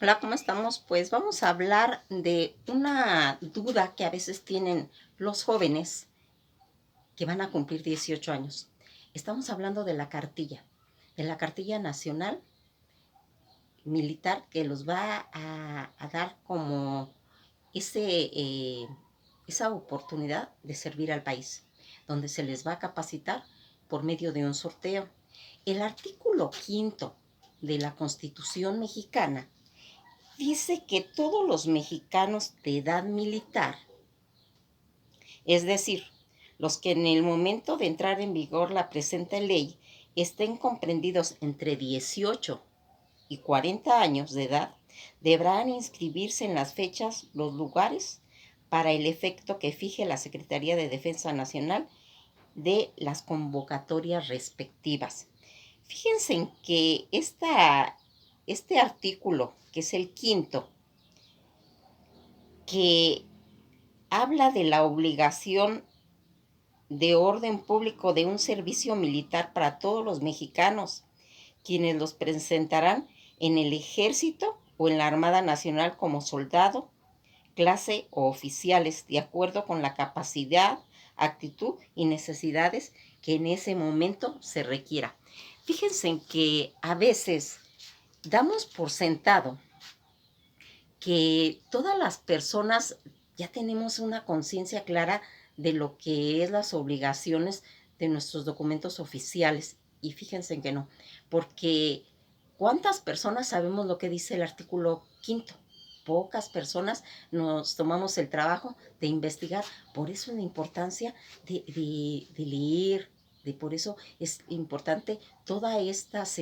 Hola, ¿cómo estamos? Pues vamos a hablar de una duda que a veces tienen los jóvenes que van a cumplir 18 años. Estamos hablando de la cartilla nacional militar que los va a dar como ese, esa oportunidad de servir al país, donde se les va a capacitar por medio de un sorteo. El artículo quinto de la Constitución mexicana dice que todos los mexicanos de edad militar, es decir, los que en el momento de entrar en vigor la presente ley estén comprendidos entre 18 y 40 años de edad, deberán inscribirse en las fechas, los lugares, para el efecto que fije la Secretaría de Defensa Nacional de las convocatorias respectivas. Fíjense en que este artículo, que es el quinto, que habla de la obligación de orden público de un servicio militar para todos los mexicanos, quienes los presentarán en el ejército o en la Armada Nacional como soldado, clase o oficiales, de acuerdo con la capacidad, actitud y necesidades que en ese momento se requiera. Fíjense en que a veces damos por sentado que todas las personas ya tenemos una conciencia clara de lo que es las obligaciones de nuestros documentos oficiales. Y fíjense en que no, porque ¿cuántas personas sabemos lo que dice el artículo quinto? Pocas personas nos tomamos el trabajo de investigar. Por eso es la importancia de leer, por eso es importante todas estas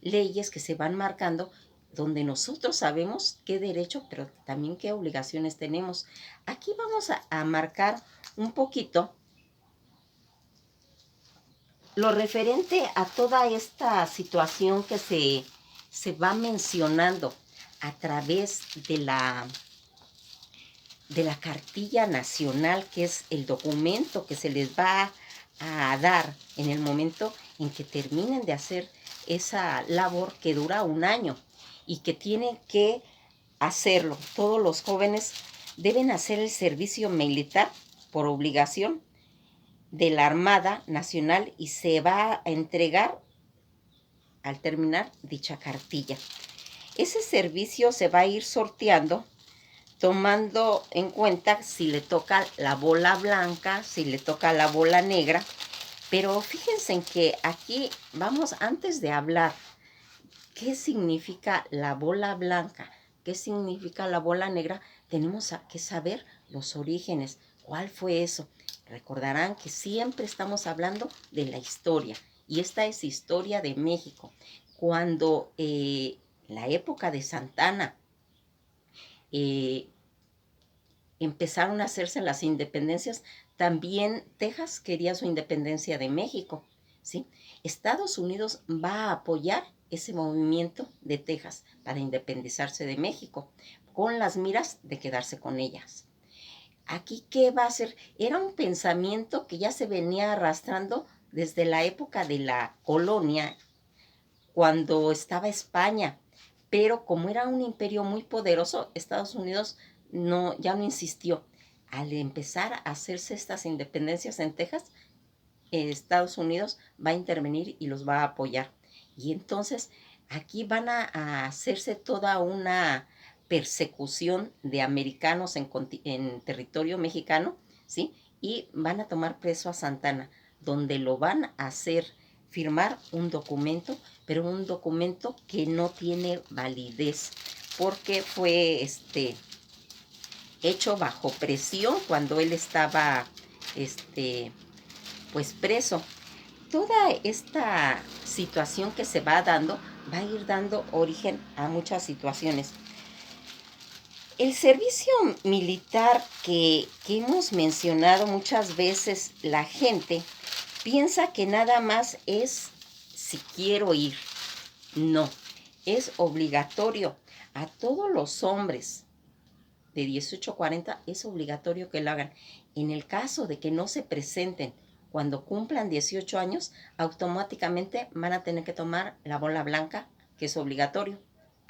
leyes que se van marcando, donde nosotros sabemos qué derecho, pero también qué obligaciones tenemos. Aquí vamos a marcar un poquito lo referente a toda esta situación que se va mencionando a través de la cartilla nacional, que es el documento que se les va a dar en el momento en que terminen de hacer esa labor que dura un año y que tienen que hacerlo. Todos los jóvenes deben hacer el servicio militar por obligación de la Armada Nacional y se va a entregar al terminar dicha cartilla. Ese servicio se va a ir sorteando tomando en cuenta si le toca la bola blanca, si le toca la bola negra. Pero fíjense en que aquí vamos, antes de hablar qué significa la bola blanca, qué significa la bola negra, tenemos que saber los orígenes, cuál fue eso. Recordarán que siempre estamos hablando de la historia, y esta es historia de México. Cuando la época de Santana, empezaron a hacerse las independencias, también Texas quería su independencia de México, ¿sí? Estados Unidos va a apoyar ese movimiento de Texas para independizarse de México, con las miras de quedarse con ellas. Aquí, ¿qué va a hacer? Era un pensamiento que ya se venía arrastrando desde la época de la colonia, cuando estaba España, pero como era un imperio muy poderoso, Estados Unidos ya no insistió. Al empezar a hacerse estas independencias en Texas, Estados Unidos va a intervenir y los va a apoyar. Y entonces aquí van a hacerse toda una persecución de americanos en territorio mexicano, ¿sí? Y van a tomar preso a Santana, donde lo van a hacer firmar un documento, pero un documento que no tiene validez, porque fue hecho bajo presión cuando él estaba pues preso. Toda esta situación que se va dando va a ir dando origen a muchas situaciones. El servicio militar que hemos mencionado muchas veces, la gente piensa que nada más es si quiero ir. No, es obligatorio. A todos los hombres de 18 a 40 es obligatorio que lo hagan. En el caso de que no se presenten cuando cumplan 18 años, automáticamente van a tener que tomar la bola blanca, que es obligatorio.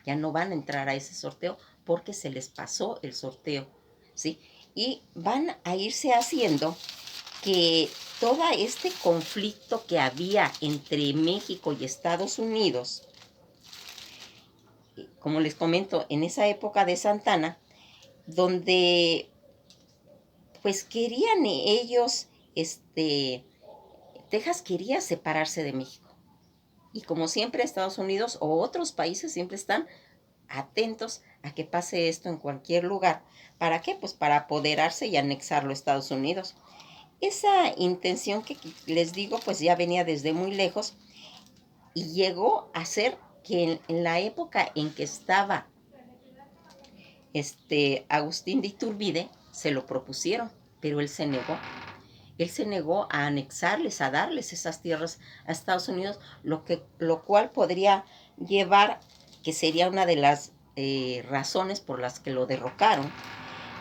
ya no van a entrar a ese sorteo porque se les pasó el sorteo, ¿sí? Y van a irse haciendo que todo este conflicto que había entre México y Estados Unidos, como les comento, en esa época de Santana, donde pues querían ellos, Texas quería separarse de México. Y como siempre Estados Unidos o otros países siempre están atentos a que pase esto en cualquier lugar. ¿Para qué? Pues para apoderarse y anexarlo a Estados Unidos. Esa intención que les digo pues ya venía desde muy lejos y llegó a ser que en la época en que estaba Agustín de Iturbide se lo propusieron, pero él se negó. Él se negó a anexarles, a darles esas tierras a Estados Unidos, lo cual podría llevar, que sería una de las razones por las que lo derrocaron.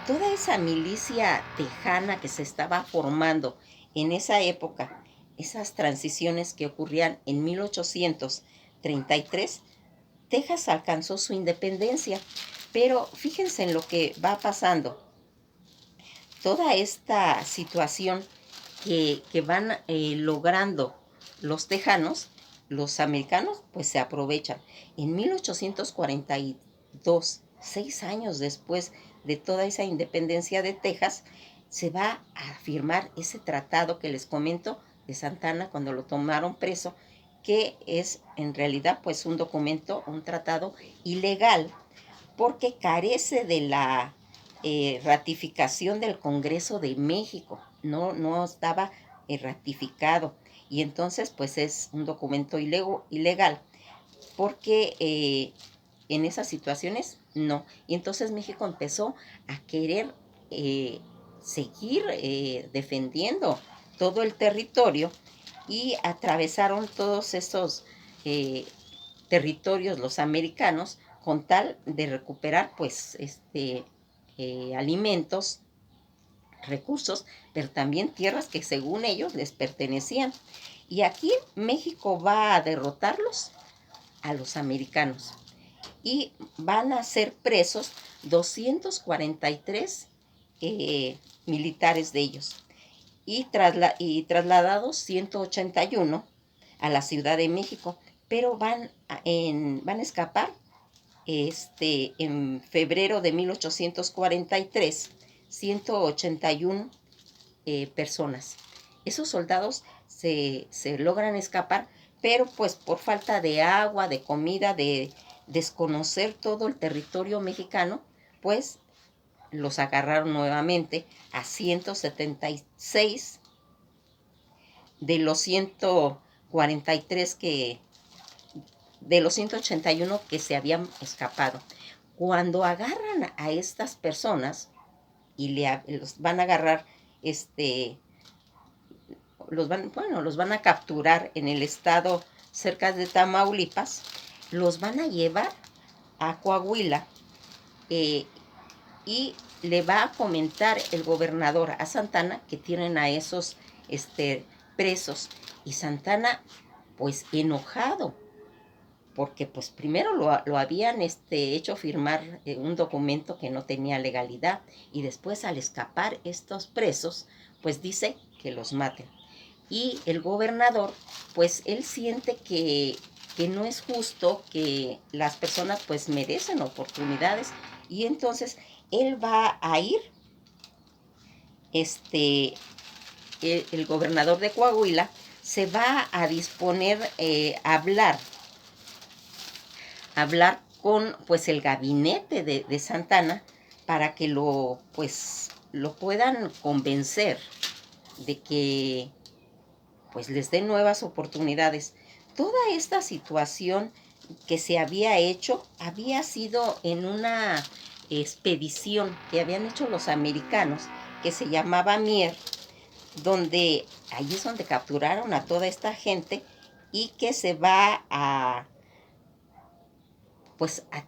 Toda esa milicia tejana que se estaba formando en esa época, esas transiciones que ocurrían en 1833, Texas alcanzó su independencia. Pero fíjense en lo que va pasando. Toda esta situación que van logrando los tejanos, los americanos, pues se aprovechan. En 1842, 6 años después de toda esa independencia de Texas, se va a firmar ese tratado que les comento de Santana cuando lo tomaron preso, que es en realidad pues un documento, un tratado ilegal, porque carece de la ratificación del Congreso de México. No estaba ratificado. Y entonces, pues es un documento ilegal, porque en esas situaciones no. Y entonces México empezó a querer seguir defendiendo todo el territorio y atravesaron todos esos territorios los americanos con tal de recuperar pues alimentos, recursos, pero también tierras que según ellos les pertenecían. Y aquí México va a derrotarlos a los americanos y van a ser presos 243 militares de ellos y trasladados 181 a la Ciudad de México, pero van a escapar en febrero de 1843, 181 personas. Esos soldados se logran escapar, pero pues por falta de agua, de comida, de desconocer todo el territorio mexicano, pues los agarraron nuevamente a 176 de los 143 de los 181 que se habían escapado. Cuando agarran a estas personas y los van a agarrar, los van a capturar en el estado cerca de Tamaulipas, los van a llevar a Coahuila y le va a comentar el gobernador a Santana que tienen a esos presos. Y Santana, pues enojado, porque pues primero lo habían hecho firmar un documento que no tenía legalidad y después al escapar estos presos, pues dice que los maten. Y el gobernador, pues él siente que no es justo, que las personas pues merecen oportunidades y entonces él va a ir, el gobernador de Coahuila se va a disponer a hablar con pues el gabinete de Santana para que lo puedan convencer de que pues les den nuevas oportunidades. Toda esta situación que se había hecho había sido en una expedición que habían hecho los americanos que se llamaba Mier, donde ahí es donde capturaron a toda esta gente y que se va a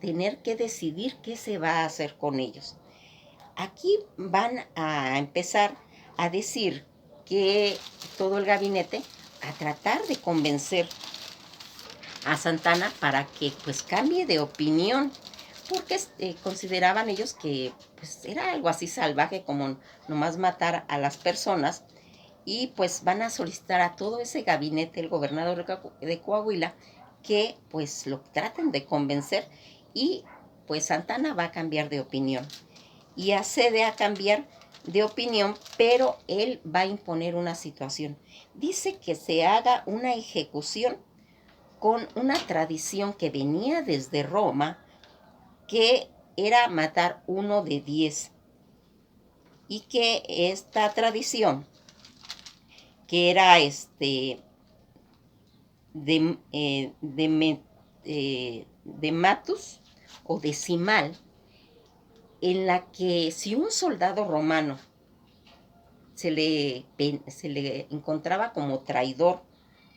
tener que decidir qué se va a hacer con ellos. Aquí van a empezar a decir que todo el gabinete a tratar de convencer a Santana para que pues cambie de opinión, porque consideraban ellos que pues era algo así salvaje como nomás matar a las personas, y pues van a solicitar a todo ese gabinete, el gobernador de Coahuila, que pues lo traten de convencer, y pues Santana va a cambiar de opinión y accede a cambiar de opinión, pero él va a imponer una situación. Dice que se haga una ejecución con una tradición que venía desde Roma, que era matar 1 de 10, y que esta tradición, que era de matus o decimal, en la que si un soldado romano se le encontraba como traidor,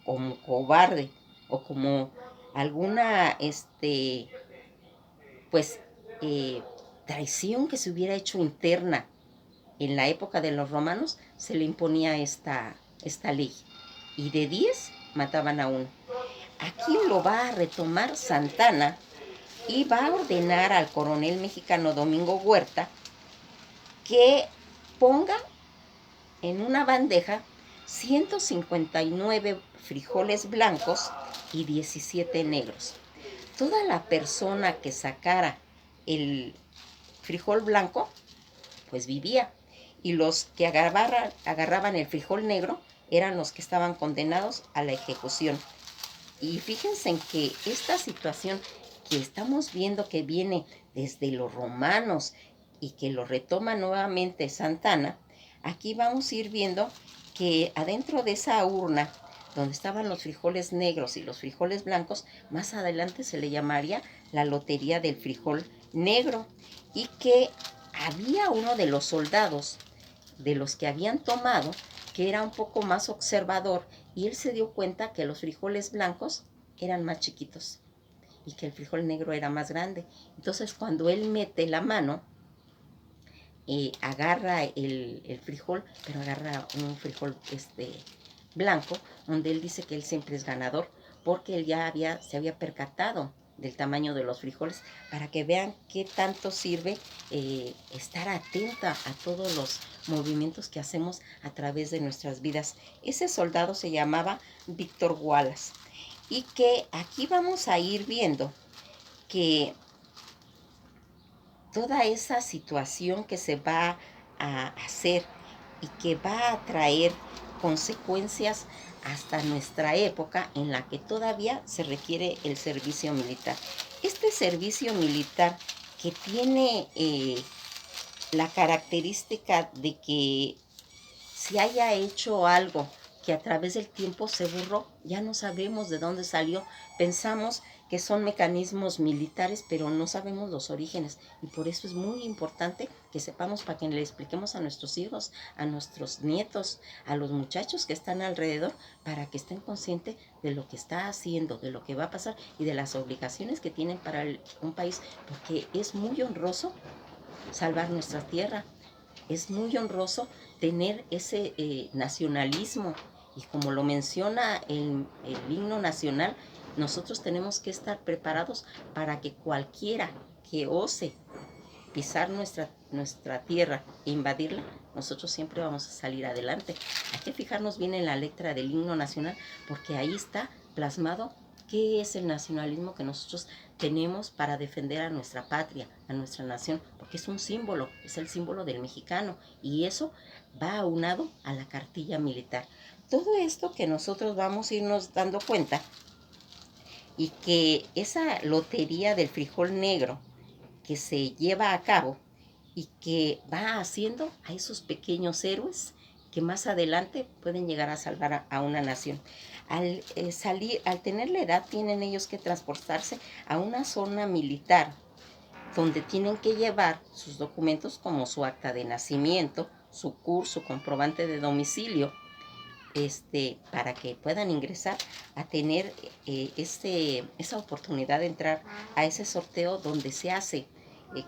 como cobarde, o como alguna pues traición que se hubiera hecho interna en la época de los romanos, se le imponía esta ley, y de 10 mataban a uno. Aquí lo va a retomar Santana y va a ordenar al coronel mexicano Domingo Huerta que ponga en una bandeja 159 frijoles blancos y 17 negros. Toda la persona que sacara el frijol blanco, pues vivía, y los que agarraban el frijol negro eran los que estaban condenados a la ejecución. Y fíjense en que esta situación que estamos viendo, que viene desde los romanos y que lo retoma nuevamente Santana, aquí vamos a ir viendo que adentro de esa urna donde estaban los frijoles negros y los frijoles blancos, más adelante se le llamaría la lotería del frijol negro, y que había uno de los soldados de los que habían tomado que era un poco más observador, y él se dio cuenta que los frijoles blancos eran más chiquitos y que el frijol negro era más grande. Entonces cuando él mete la mano, agarra el frijol, pero agarra un frijol blanco, donde él dice que él siempre es ganador, porque él ya se había percatado del tamaño de los frijoles, para que vean qué tanto sirve estar atenta a todos los movimientos que hacemos a través de nuestras vidas. Ese soldado se llamaba Víctor Wallace, y que aquí vamos a ir viendo que toda esa situación que se va a hacer y que va a traer consecuencias hasta nuestra época, en la que todavía se requiere el servicio militar. Este servicio militar, que tiene la característica de que si haya hecho algo que a través del tiempo se borró, ya no sabemos de dónde salió. Pensamos que son mecanismos militares, pero no sabemos los orígenes, y por eso es muy importante que sepamos, para que le expliquemos a nuestros hijos, a nuestros nietos, a los muchachos que están alrededor, para que estén conscientes de lo que está haciendo, de lo que va a pasar y de las obligaciones que tienen para un país, porque es muy honroso salvar nuestra tierra. Es muy honroso tener ese nacionalismo, y como lo menciona el himno nacional, nosotros tenemos que estar preparados para que cualquiera que ose pisar nuestra tierra e invadirla, nosotros siempre vamos a salir adelante. Hay que fijarnos bien en la letra del himno nacional, porque ahí está plasmado qué es el nacionalismo que nosotros tenemos para defender a nuestra patria, a nuestra nación, porque es un símbolo, es el símbolo del mexicano, y eso va aunado a la cartilla militar. Todo esto que nosotros vamos a irnos dando cuenta, y que esa lotería del frijol negro que se lleva a cabo, y que va haciendo a esos pequeños héroes que más adelante pueden llegar a salvar a una nación. Al tener la edad, tienen ellos que transportarse a una zona militar, donde tienen que llevar sus documentos, como su acta de nacimiento, su CUR, su comprobante de domicilio, para que puedan ingresar a tener esa oportunidad de entrar a ese sorteo, donde se hace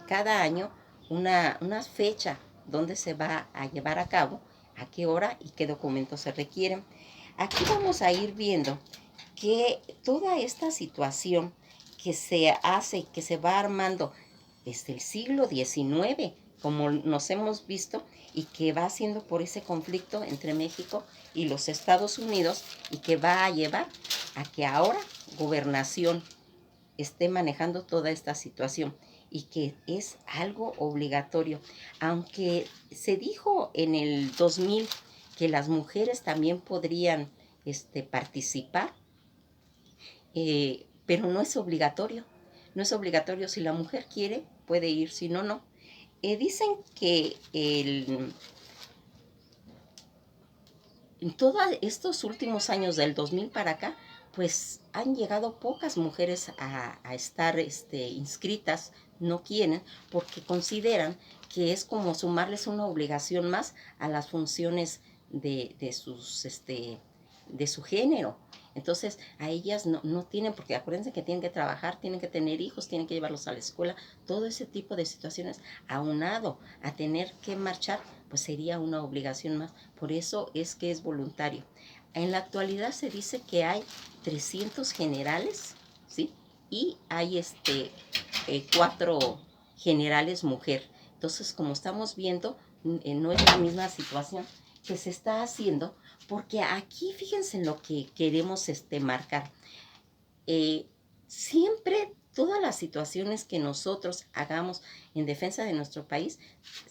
cada año una fecha donde se va a llevar a cabo, a qué hora y qué documentos se requieren. Aquí vamos a ir viendo que toda esta situación que se hace, que se va armando desde el siglo XIX, como nos hemos visto, y que va haciendo por ese conflicto entre México y los Estados Unidos, y que va a llevar a que ahora Gobernación esté manejando toda esta situación y que es algo obligatorio. Aunque se dijo en el 2000 que las mujeres también podrían participar, pero no es obligatorio. No es obligatorio. Si la mujer quiere, puede ir, si no, no. Dicen que en todos estos últimos años, del 2000 para acá, pues han llegado pocas mujeres a estar inscritas, no quieren, porque consideran que es como sumarles una obligación más a las funciones de su género. Entonces, a ellas no tienen, porque acuérdense que tienen que trabajar, tienen que tener hijos, tienen que llevarlos a la escuela, todo ese tipo de situaciones, aunado a tener que marchar, pues sería una obligación más. Por eso es que es voluntario. En la actualidad se dice que hay 300 generales, ¿sí? Y hay 4 generales mujer. Entonces, como estamos viendo, no es la misma situación que se está haciendo, porque aquí fíjense en lo que queremos marcar. Siempre todas las situaciones que nosotros hagamos en defensa de nuestro país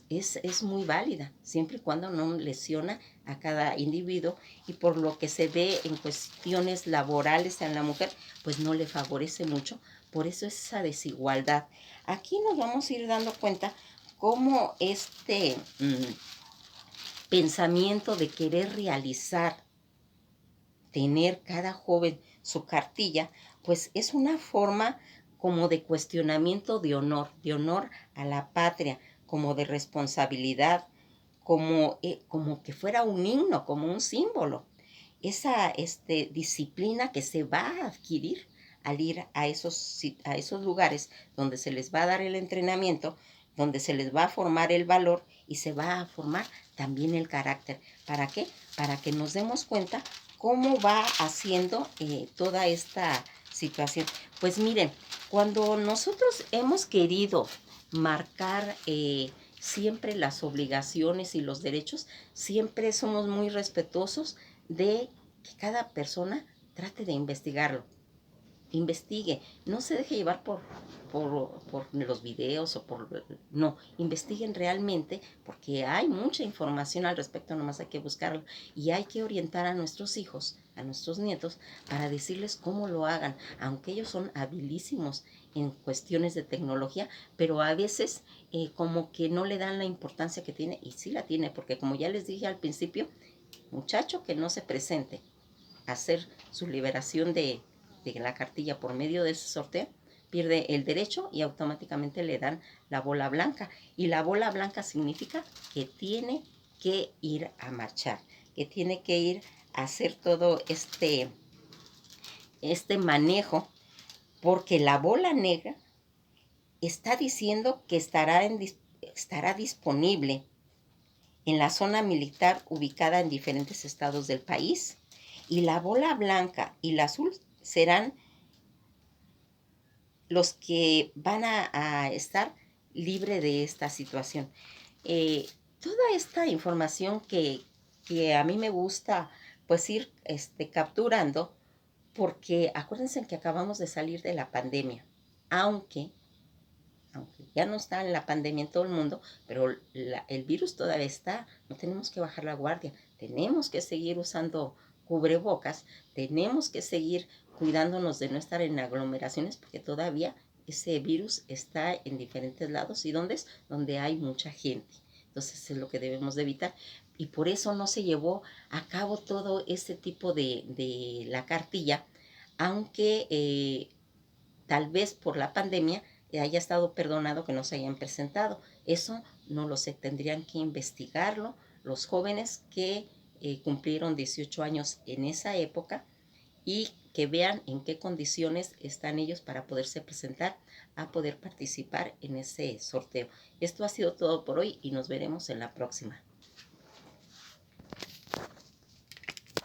es muy válida, siempre y cuando no lesiona a cada individuo, y por lo que se ve en cuestiones laborales a la mujer, pues no le favorece mucho. Por eso es esa desigualdad. Aquí nos vamos a ir dando cuenta cómo pensamiento de querer realizar, tener cada joven su cartilla, pues es una forma como de cuestionamiento de honor a la patria, como de responsabilidad, como que fuera un himno, como un símbolo. Esa disciplina que se va a adquirir al ir a esos lugares donde se les va a dar el entrenamiento, donde se les va a formar el valor y se va a formar también el carácter. ¿Para qué? Para que nos demos cuenta cómo va haciendo toda esta situación. Pues miren, cuando nosotros hemos querido marcar siempre las obligaciones y los derechos, siempre somos muy respetuosos de que cada persona trate de investigarlo. Investigue, no se deje llevar por los videos o por... No, investiguen realmente, porque hay mucha información al respecto, nomás hay que buscarlo. Y hay que orientar a nuestros hijos, a nuestros nietos, para decirles cómo lo hagan, aunque ellos son habilísimos en cuestiones de tecnología, pero a veces como que no le dan la importancia que tiene, y sí la tiene, porque como ya les dije al principio, muchacho que no se presente a hacer su liberación de la cartilla por medio de ese sorteo, pierde el derecho y automáticamente le dan la bola blanca. Y la bola blanca significa que tiene que ir a marchar, que tiene que ir a hacer todo este manejo, porque la bola negra está diciendo que estará disponible en la zona militar ubicada en diferentes estados del país, y la bola blanca y la azul serán los que van a estar libre de esta situación. Toda esta información que a mí me gusta pues ir capturando, porque acuérdense que acabamos de salir de la pandemia, aunque ya no está en la pandemia en todo el mundo, pero el virus todavía está. No tenemos que bajar la guardia, tenemos que seguir usando cubrebocas, tenemos que seguir cuidándonos de no estar en aglomeraciones, porque todavía ese virus está en diferentes lados. ¿Y dónde es? Donde hay mucha gente. Entonces es lo que debemos de evitar. Y por eso no se llevó a cabo todo este tipo de la cartilla, aunque tal vez por la pandemia haya estado perdonado que no se hayan presentado. Eso no lo sé, tendrían que investigarlo los jóvenes que cumplieron 18 años en esa época, y que vean en qué condiciones están ellos para poderse presentar a poder participar en ese sorteo. Esto ha sido todo por hoy y nos veremos en la próxima.